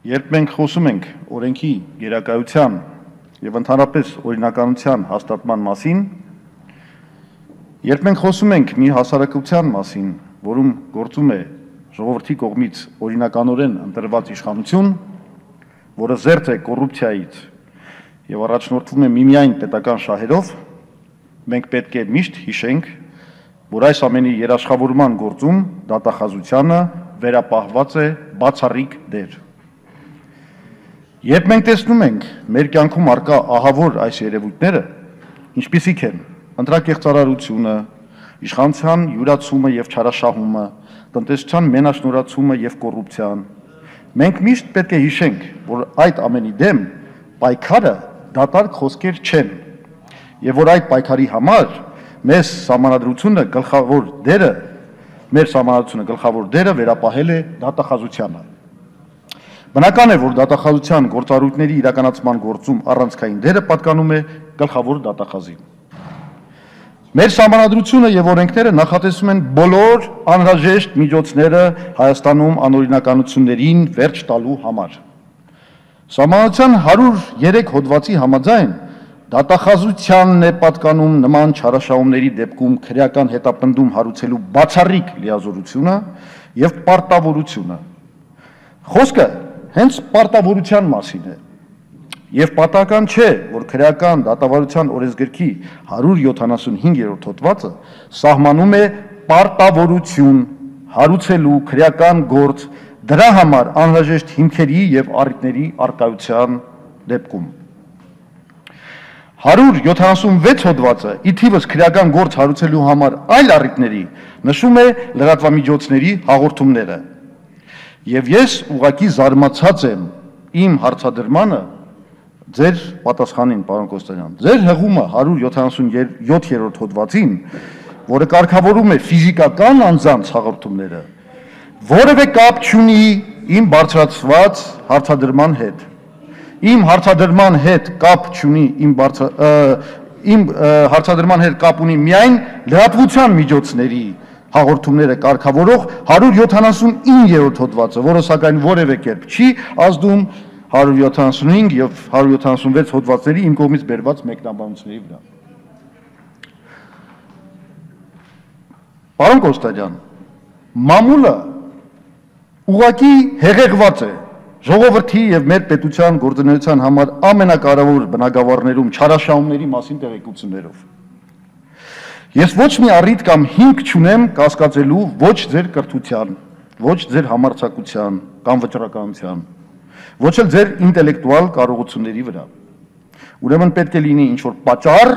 Երբ մենք խոսում ենք օրենքի գերակայության եւ ընդհանրապես օրինականության հաստատման մասին, երբ մենք խոսում ենք մի հասարակության մասին, որում գործում է ժողովրդի կողմից օրինականորեն ընտրված իշխանություն, որը զերծ է կոռուպցիայից եւ առաջնորդվում է միմիայն պետական շահերով, մենք պետք է միշտ հիշենք, որ այս ամենի երաշխավորման գործում դատախազությանը վերապահված է բացառիկ դեր։ Երբ մենք տեսնում ենք մեր կյանքում առկա ահավոր այս երևույթները, ինչպիսիք են ընտրակեղծարարությունը, իշխանության յուրացումը եւ չարաշահումը, տնտեսության մենաշնորհացումը եւ կոռուպցիան, մենք միշտ պետք է հիշենք, որ այդ ամենի դեմ պայքարը դատարկ խոսքեր չեն, եւ որ այդ պայքարի համար մեր սահմանադրությունը գլխավոր դերը վերապահել է դատախազությանը։ Բնական է, որ դատախազության գործառույթների իրականացման գործում առանցքային դերը պատկանում է գլխավոր դատախազին։ Մեր սահմանադրությունը եւ օրենքները նախատեսում են բոլոր անհրաժեշտ միջոցները Հայաստանում անօրինականություններին վերջ տալու համար։ Սահմանադրության 103 հոդվածի համաձայն դատախազությանն է պատկանում նման չարաշահումների դեպքում քրեական հետապնդում հարուցելու բացառիկ լիազորությունը եւ պարտավորությունը։ Խոսքը հենց պարտավորության մասին է, եւ պատահական չէ, որ քրեական դատավարության օրենսգրքի 175-րդ հոդվածը սահմանում է պարտավորություն հարուցելու քրեական գործ դրա համար անհրաժեշտ հիմքերի եւ առիթների առկայության դեպքում։ 176 հոդվածը ի թիվս քրեական գործ հարուցելու համար այլ առիթների նշում է լրատվամիջոցների հաղորդումները։ Եվ ես ուղղակի զարմացած եմ իմ հարցադրմանը ձեր պատասխանին, պարոն Կոստանյան, ձեր հղումը 177-րդ հոդվածին, որը կարգավորում է ֆիզիկական անձանց հաղորդումները, որևէ կապ չունի իմ բարձրացված հարցադրման հետ։ Իմ հարցադրման հետ կապ չունի իմ հարցադրման հետ կապ ունի միայն լրատվության միջոցների հաղորդումները կարգավորող 179-րդ հոդվածը, որը սակայն որևէ կերպ չի ազդում 175 եւ 176 հոդվածների իմ կողմից բերված մեկնաբանությունների վրա։ Պարոն Կոստանյան, մամուլը ուղղակի հեղեղված է ժողովրդի եւ մեր պետության գործունեության համար ամենակարևոր բնագավառներում չարաշահումների մասին տեղեկություններով։ Ես ոչ մի առիթ կամ հիմք չունեմ կասկածելու ոչ ձեր կրթության, ոչ ձեր համարձակության կամ վճռականության, ոչ էլ ձեր ինտելեկտուալ կարողությունների վրա։ Ուրեմն պետք է լինի ինչ-որ պատճառ,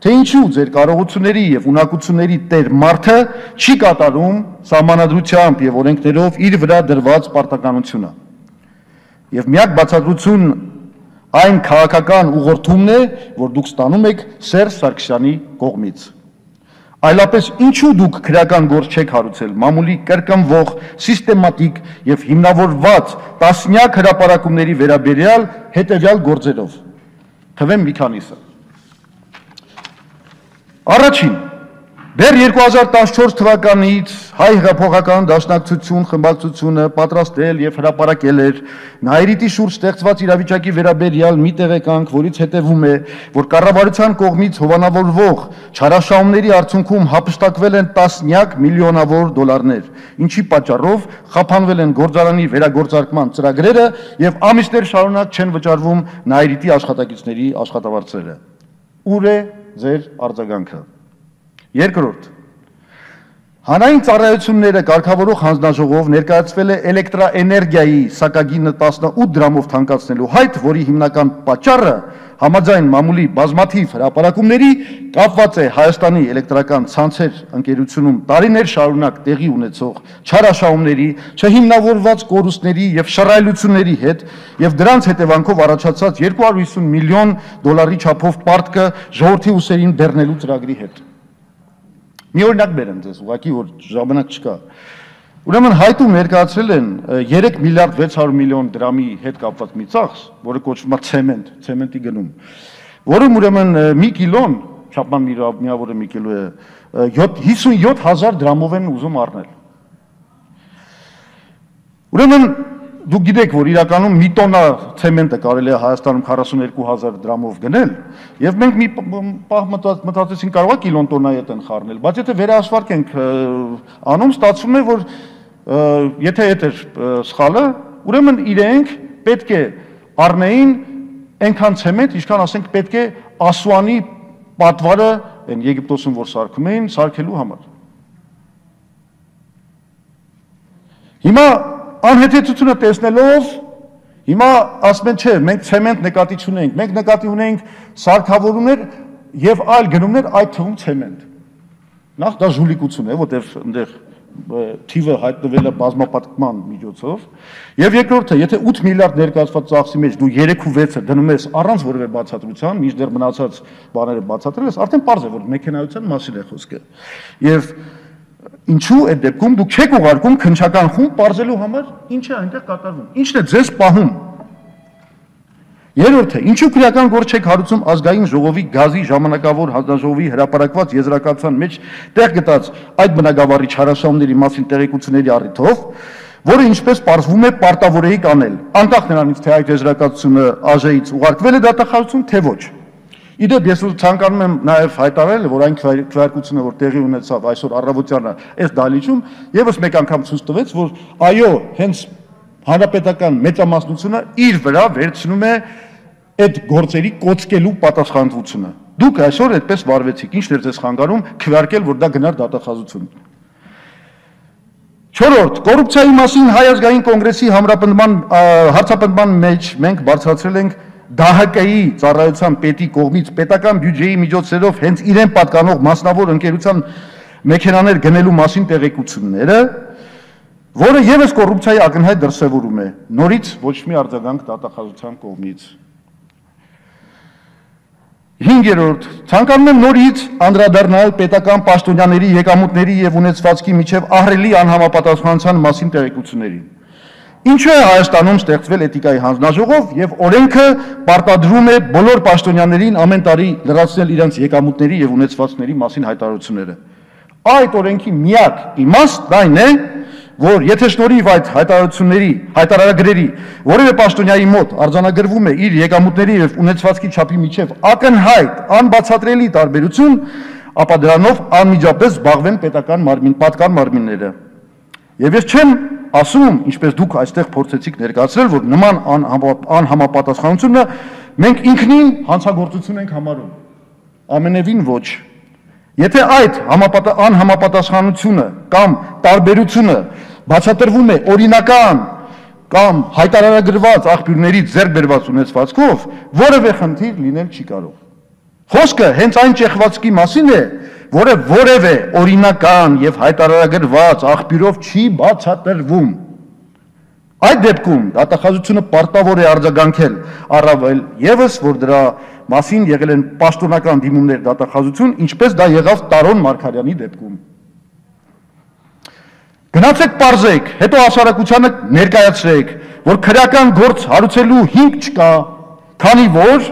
թե ինչու ձեր կարողությունների եւ ունակությունների տեր մարդը չի կատարում սահմանադրությամբ եւ օրենքներով իր վրա դրված պարտականությունը։ Եվ միակ բացատրություն այն քաղաքական ուղղորդումն է, որ դուք ստանում եք Սերժ Սարգսյանի կողմից։ Այլապես ինչու դուք քրեական գործ չեք հարուցել մամուլի կրկնվող, սիստեմատիկ եւ հիմնավորված տասնյակ հրապարակումների վերաբերյալ հետեւյալ գործերով։ Թվեմ մի քանիսը։ Առաջին, դեռ 2014 թվականից Հայ հեղափոխական դաշնակցություն խմբակցությունը պատրաստել եւ հրապարակել էր Նայիրիտի շուրջ ստեղծված իրավիճակի վերաբերյալ մի տեղեկանք, որից հետևում է, որ կառավարության կողմից հովանավորվող չարաշահումների արդյունքում հափշտակվել են տասնյակ միլիոնավոր դոլարներ, ինչի պատճառով խափանվել են գործարանի վերագործարկման ծրագրերը եւ ամիսներ շարունակ չեն վճարվում Նայիրիտի աշխատակիցների աշխատավարձերը։ Ուր է ձեր արձագանքը։ Երկրորդ, հանրային ծառայությունները կարգավորող հանձնաժողով ներկայացվել է էլեկտրաէներգիայի սակագինը 18 դրամով թանկացնելու հայտ, որի հիմնական պատճառը համաձայն մամուլի բազմաթիվ հրապարակումների կապված է Հայաստանի էլեկտրական ցանցեր ընկերությունում տարիներ շարունակ տեղի ունեցող չարաշահումների, չհիմնավորված կորուստների եւ շռայլությունների հետ եւ դրանց հետևանքով առաջացած 250 միլիոն դոլարի չափով պարտքը ժողովրդի ուսերին բեռնելու ծրագրի հետ։ Մի օրինակ բերեմ ձեզ, ուղղակի որ ժամանակ չկա։ Ուրեմն հայտում ներկայացրել են 3 միլիարդ 600 միլիոն դրամի հետ կապված մի ծախս, որը կոչվում է ցեմենտի գնում, որում ուրեմն մի կիլոն, չափման միավորը մի կիլո է, 57,000 դրամով են ուզում առնել։ Ուրեմն դուք գիտեք, որ իրականում մի տոննա ցեմենտը կարելի է Հայաստանում 42,000 դրամով գնել, եւ մենք մի պահ մտածեցինք կարող է կիլոն տոննայի հետ են խառնել, բայց եթե վերահաշվարկենք անում, ստացվում է, որ եթե այդ էր սխալը, ուրեմն իրենք պետք է առնեին այնքան ցեմենտ, ինչքան ասենք պետք է Ասուանի պատվարը այն Եգիպտոսում որ սարքում էին, սարքելու համար։ Հիմա անհետեցությունը տեսնելով, հիմա ասում են չէ, մենք ցեմենտ նկատի չունենք, մենք նկատի ունենք սարքավորումներ եւ այլ գնումներ, այդ թվում ցեմենտ։ Նախ դա ժուլիկություն է, որտեղ այնտեղ թիվը հայտնվել է բազմապատկման միջոցով, եւ երկրորդը, եթե 8 միլիարդ ներկայացված ծախսի մեջ դու 3.6-ը դնում ես առանց որևէ բացատրության, մինչդեռ մնացած բաները բացատրել ես, արդեն պարզ է, որ մեքենայության մասին է խոսքը։ Եվ ինչու այդ դեպքում դուք չեք ուղարկում քննչական խումբ բարձելու համար ինչ է այնտեղ կատարվում, ինչն է ձեզ պահում։ Երրորդը, ինչու քրեական գործ չեք հարուցում ազգային ժողովի գազի ժամանակավոր հանձնաժողովի հրապարակված եզրակացության մեջ տեղ գտած այդ բնագավառի չարաշահումների մասին տեղեկությունների առիթով, որը ինչպես պարզվում է պարտավոր էիք անել, անկախ նրանից թե այդ եզրակացությունը ԱԺ-ից ուղարկվել է դատախազություն, թե ոչ։ Իդեպ ես ցանկանում եմ նաև հայտարարել, որ այն քվեարկությունը, որ տեղի ունեցավ այսօր առավոտյանը այս դահլիճում, եւս մեկ անգամ ցույց տվեց, որ այո, հենց հանրապետական մեծամասնությունը իր վրա վերցնում է այդ գործերի կոծկելու պատասխանատվությունը։ Դուք այսօր այդպես վարվեցիք, ինչն էր ձեզ խանգարում քվեարկել, որ դա գնար դատախազություն։ Չորրորդ, կոռուպցիայի մասին Հայ ազգային կոնգրեսի հարցապնդման մեջ մենք բարձրացրել ենք ԴՀԿ-ի ծառայության պետի կողմից պետական բյուջեի միջոցներով հենց իրեն պատկանող մասնավոր ընկերության մեքենաներ գնելու մասին տեղեկությունները, որը եւս կոռուպցիայի ակնհայտ դրսևորում է, նորից ոչ մի արձագանք դատախազության կողմից։ Հինգերորդ, ցանկանում եմ նորից անդրադառնալ պետական պաշտոնյաների եկամուտների եւ ունեցվածքի միջև ահռելի անհամապատասխանության մասին տեղեկություններին։ Ինչու է Հայաստանում ստեղծվել էթիկայի հանձնաժողով եւ օրենքը պարտադրում է բոլոր պաշտոնյաներին ամեն տարի լրացնել իրենց եկամուտների եւ ունեցվածքների մասին հայտարարությունները։ Այդ օրենքի միակ իմաստն այն է, որ եթե շնորհիվ այդ հայտարարագրերի որևէ պաշտոնյայի մոտ արձանագրվում է իր եկամուտների եւ ունեցվածքի չափի միջև ակնհայտ, անբացատրելի տարբերություն, ապա դրանով անմիջապես զբաղվեն պատկան մարմինները։ Եվ ես չեմ ասում, ինչպես դուք այստեղ փորձեցիք ներկայացնել, որ նման անհամապատասխանությունը մենք ինքնին հանցագործություն ենք համարում։ Ամենևին ոչ։ Եթե այդ անհամապատասխանությունը կամ տարբերությունը բացատրվում է օրինական կամ հայտարարագրված աղբյուրներից ձեռք բերված ունեցվածքով, որևէ խնդիր լինել չի կարող։ Խոսքը հենց այն ճեղքվածքի մասին է, որը որևէ օրինական եւ հայտարարագրված աղբյուրով չի բացատրվում։ Այդ դեպքում դատախազությունը պարտավոր է արձագանքել, առավել եւս, որ դրա մասին եղել են պաշտոնական դիմումներ դատախազություն, ինչպես դա եղավ Տարոն Մարգարյանի դեպքում։ Գնացեք պարզեք, հետո հասարակությանը ներկայացրեք, որ քրեական գործ հարուցելու հիմք չկա, քանի որ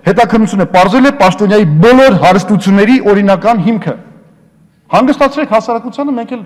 հետաքննությունը պարզել է պաշտոնյայի բոլոր հարստությունների օրինական հիմքը։ Հանգստացրեք հասարակությանը, մենք էլ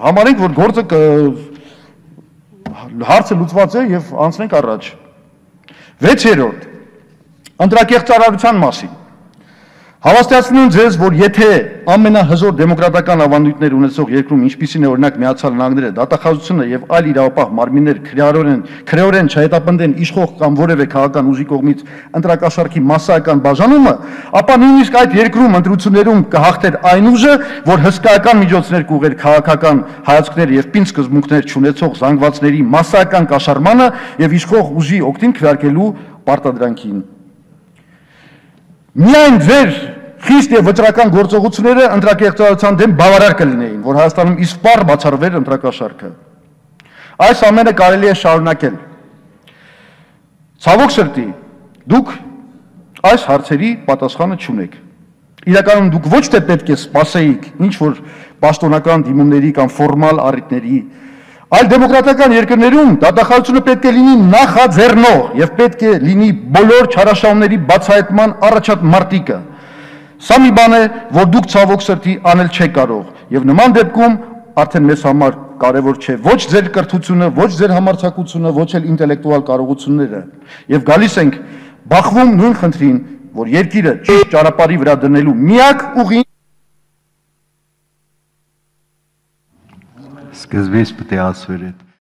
համարենք, որ գործը հարցը լուծված է եւ անցնենք առաջ։ 6-րդ, ընտրակեղծարարության մասին։ Հավաստիացնում եմ ձեզ, որ եթե ամենահզոր դեմոկրատական ավանդույթներ ունեցող երկրում, ինչպիսին է օրինակ Միացյալ Նահանգները, դատախազությունը եւ այլ իրավապահ մարմիններ քրեորեն չհետապնդեն իշխող կամ որևէ քաղաքական ուժի կողմից ընտրակաշառքի մասսայական բաժանումը, ապա նույնիսկ այդ երկրում ընտրություններում կհաղթեր այն ուժը, որ հսկայական միջոցներ կուղեր քաղաքական հայացքներ եւ պինդ սկզբունքներ չունեցող զանգվածների մասսայական կաշառմանը եւ իշխող ուժի օգտին քվեարկելու պարտադրանքին։ Միայն ձեր խիստ եւ վճռական գործողությունները ընտրակեղծարարության դեմ բավարար կլինեին, որ Հայաստանում իսպառ բացառվեր ընտրակաշառքը։ Այս ամենը կարելի է շարունակել։ Ցավոք սրտի, դուք այս հարցերի պատասխանը չունեք։ Իրականում դուք ոչ թե պետք է սպասեիք ինչ որ պաշտոնական դիմումների կամ ֆորմալ առիթների, այլ դեմոկրատական երկրներում դատախազությունը պետք է լինի նախաձեռնող եւ պետք է լինի բոլոր չարաշահումների բացահայտման առաջատ մարտիկը։ Սա մի բան է, որ դուք ցավոք սրտի անել չեք կարող եւ նման դեպքում արդեն մեզ համար կարևոր չէ ոչ ձեր կրթությունը, ոչ ձեր համարձակությունը, ոչ էլ ինտելեկտուալ կարողությունները։ Եվ գալիս ենք բախվում նույն խնդրին, որ երկիրը ճիշտ ճանապարհի վրա դնելու միակ ուղին Սկզբից պետք է ասվեր այդ